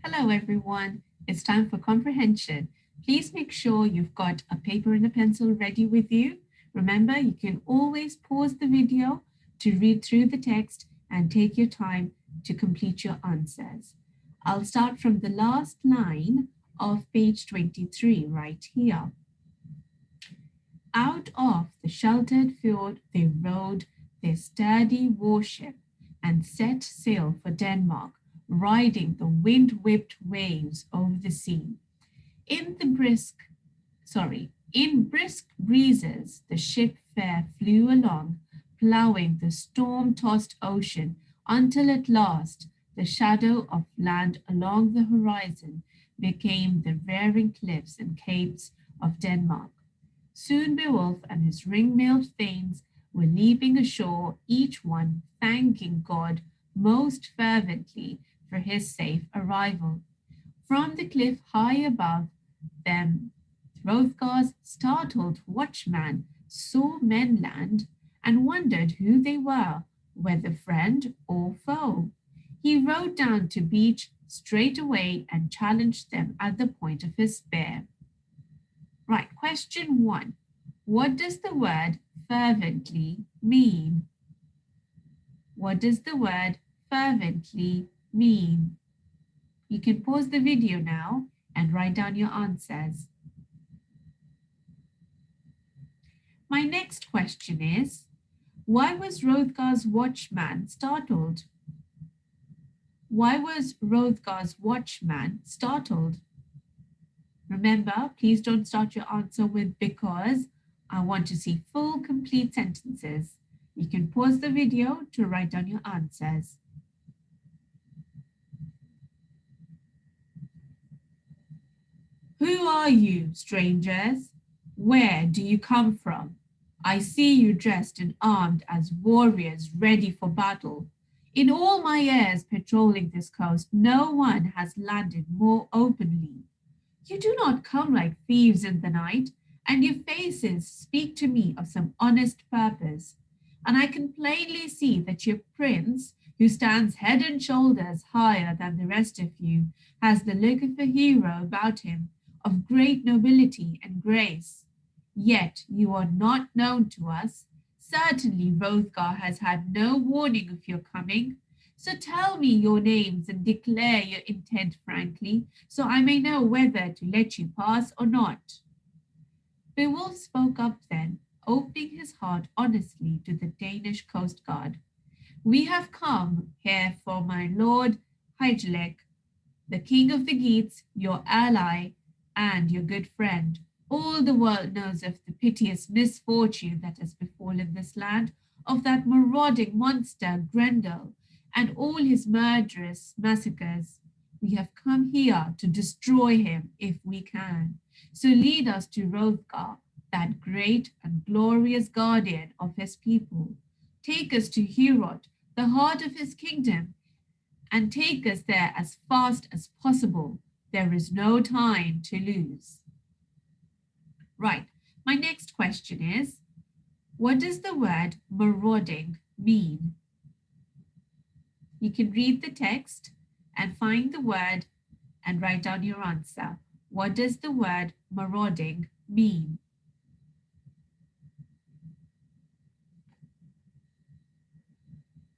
Hello everyone, it's time for comprehension. Please make sure you've got a paper and a pencil ready with you. Remember, you can always pause the video to read through the text and take your time to complete your answers. I'll start from the last line of page 23 right here. Out of the sheltered fjord they rowed their sturdy warship and set sail for Denmark, riding the wind-whipped waves over the sea. In brisk breezes, the ship fair flew along, ploughing the storm-tossed ocean until at last the shadow of land along the horizon became the rearing cliffs and capes of Denmark. Soon Beowulf and his ring-mailed thanes were leaping ashore, each one thanking God most fervently for his safe arrival. From the cliff high above them, Hrothgar's startled watchman saw men land and wondered who they were, whether friend or foe. He rode down to beach straightway and challenged them at the point of his spear. Right, question 1. What does the word fervently mean? What does the word fervently mean? You can pause the video now and write down your answers. My next question is, why was Hrothgar's watchman startled? Why was Hrothgar's watchman startled? Remember, please don't start your answer with because. I want to see full, complete sentences. You can pause the video to write down your answers. Who are you, strangers? Where do you come from? I see you dressed and armed as warriors ready for battle. In all my years patrolling this coast, no one has landed more openly. You do not come like thieves in the night, and your faces speak to me of some honest purpose. And I can plainly see that your prince, who stands head and shoulders higher than the rest of you, has the look of a hero about him, of great nobility and grace. Yet you are not known to us. Certainly Hrothgar has had no warning of your coming. So tell me your names and declare your intent frankly, so I may know whether to let you pass or not. Beowulf spoke up then, opening his heart honestly to the Danish coast guard. We have come here for my lord Hygelac, the king of the Geats, your ally and your good friend. All the world knows of the piteous misfortune that has befallen this land, of that marauding monster Grendel, and all his murderous massacres. We have come here to destroy him if we can. So lead us to Hrothgar, that great and glorious guardian of his people. Take us to Herod, the heart of his kingdom, and take us there as fast as possible. There is no time to lose. Right, my next question is, what does the word marauding mean? You can read the text and find the word and write down your answer. What does the word marauding mean?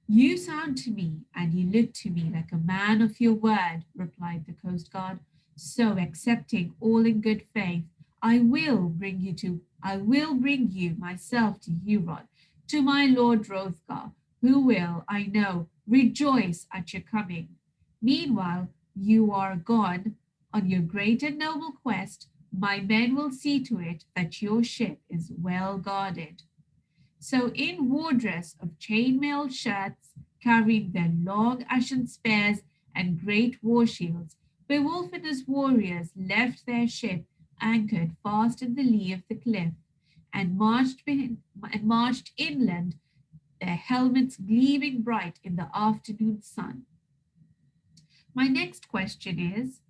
You sound to me and you look to me like a man of your word, replied the coast guard. So accepting all in good faith, I will bring you myself to Herod, to my lord Hrothgar, who will, I know, rejoice at your coming. Meanwhile, you are gone on your great and noble quest. My men will see to it that your ship is well guarded. So in war dress of chainmail shirts, carrying their long ashen spears and great war shields, Beowulf and his warriors left their ship anchored fast in the lee of the cliff and marched inland, their helmets gleaming bright in the afternoon sun. My next question is,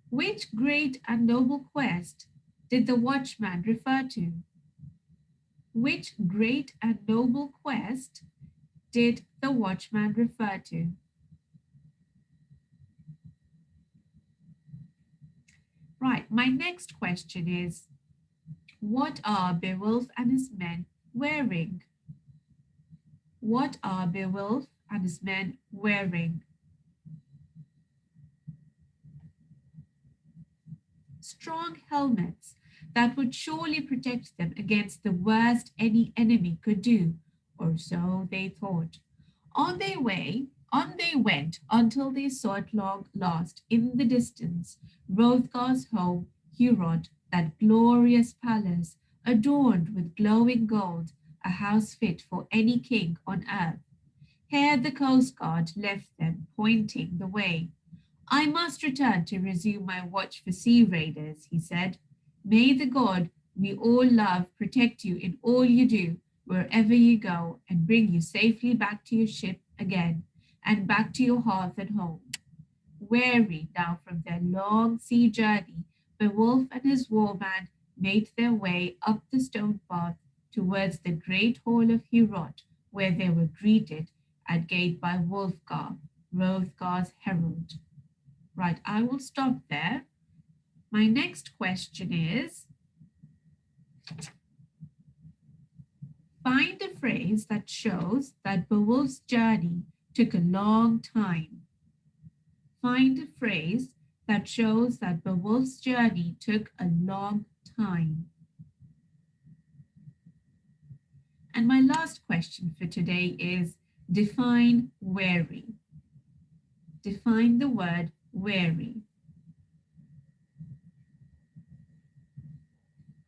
which great and noble quest did the watchman refer to? Which great and noble quest did the watchman refer to? Right, my next question is, what are Beowulf and his men wearing? What are Beowulf and his men wearing? Strong helmets that would surely protect them against the worst any enemy could do, or so they thought. On they went until they saw at long last in the distance Hrothgar's home, Heorot, that glorious palace, adorned with glowing gold, a house fit for any king on earth. Here the coast guard left them, pointing the way. I must return to resume my watch for sea raiders, he said. May the God we all love protect you in all you do, wherever you go, and bring you safely back to your ship again, and back to your hearth and home. Weary now from their long sea journey, Beowulf and his war band made their way up the stone path towards the great hall of Heorot, where they were greeted at gate by Wulfgar, Hrothgar's herald. Right, I will stop there. My next question is, find a phrase that shows that Beowulf's journey took a long time. Find a phrase that shows that Beowulf's journey took a long time. And my last question for today is, define weary. Define the word weary.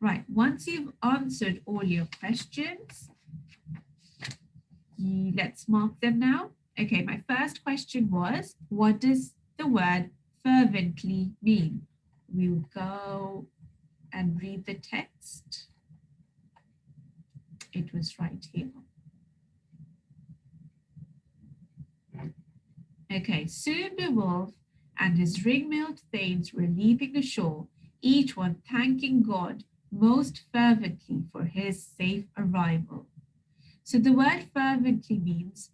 Right, once you've answered all your questions, let's mark them now. Okay, my first question was, what does the word fervently mean? We'll go and read the text. It was right here. Okay, soon Beowulf and his ring-mailed thanes were leaping ashore, each one thanking God most fervently for his safe arrival. So the word fervently means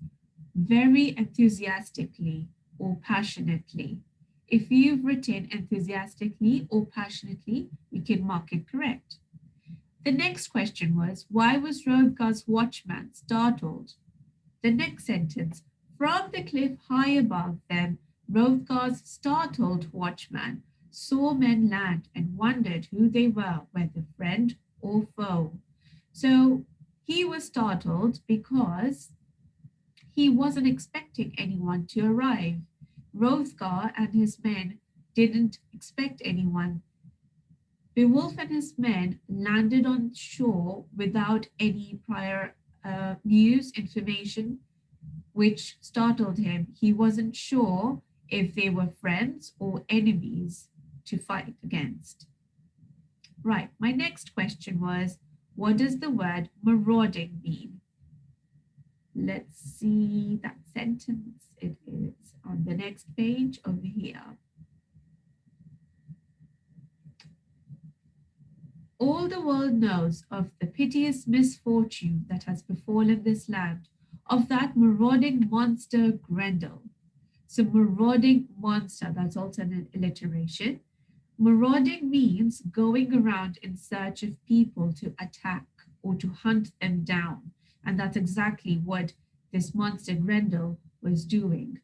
very enthusiastically or passionately. If you've written enthusiastically or passionately, you can mark it correct. The next question was, why was Hrothgar's watchman startled? The next sentence, from the cliff high above them, Hrothgar's startled watchman saw men land and wondered who they were, whether friend or foe. So he was startled because he wasn't expecting anyone to arrive. Hrothgar and his men didn't expect anyone. Beowulf and his men landed on shore without any prior news, information, which startled him. He wasn't sure if they were friends or enemies to fight against. Right, my next question was, what does the word marauding mean? Let's see that sentence. It is on the next page over here. All the world knows of the piteous misfortune that has befallen this land, of that marauding monster Grendel. So marauding monster, that's also an alliteration. Marauding means going around in search of people to attack or to hunt them down. And that's exactly what this monster Grendel was doing.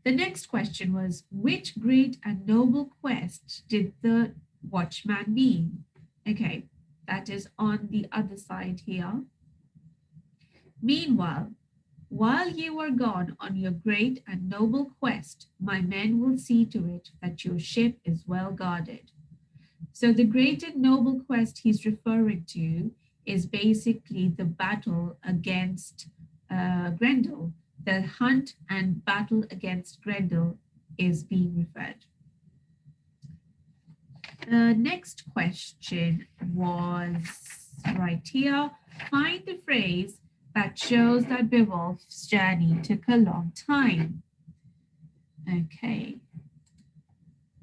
The next question was, which great and noble quest did the watchman mean? Okay, that is on the other side here. Meanwhile, while you are gone on your great and noble quest, my men will see to it that your ship is well guarded. So the great and noble quest he's referring to is basically the battle against Grendel. The hunt and battle against Grendel is being referred. The next question was right here. Find the phrase that shows that Beowulf's journey took a long time. Okay,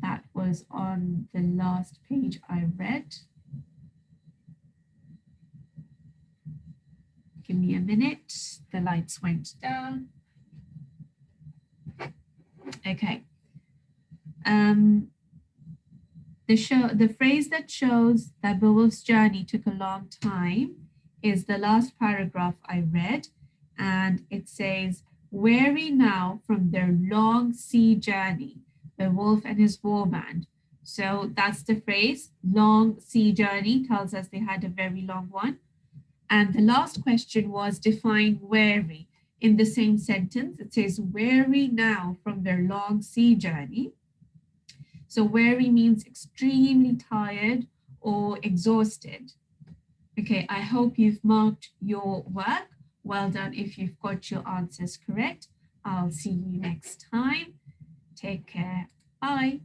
that was on the last page I read. Give me a minute, the lights went down. Okay. The phrase that shows that Beowulf's journey took a long time is the last paragraph I read, and it says, weary now from their long sea journey, Beowulf and his war band. So that's the phrase, long sea journey, tells us they had a very long one. And the last question was define weary. In the same sentence, it says, weary now from their long sea journey. So weary means extremely tired or exhausted. Okay, I hope you've marked your work. Well done if you've got your answers correct. I'll see you next time. Take care. Bye.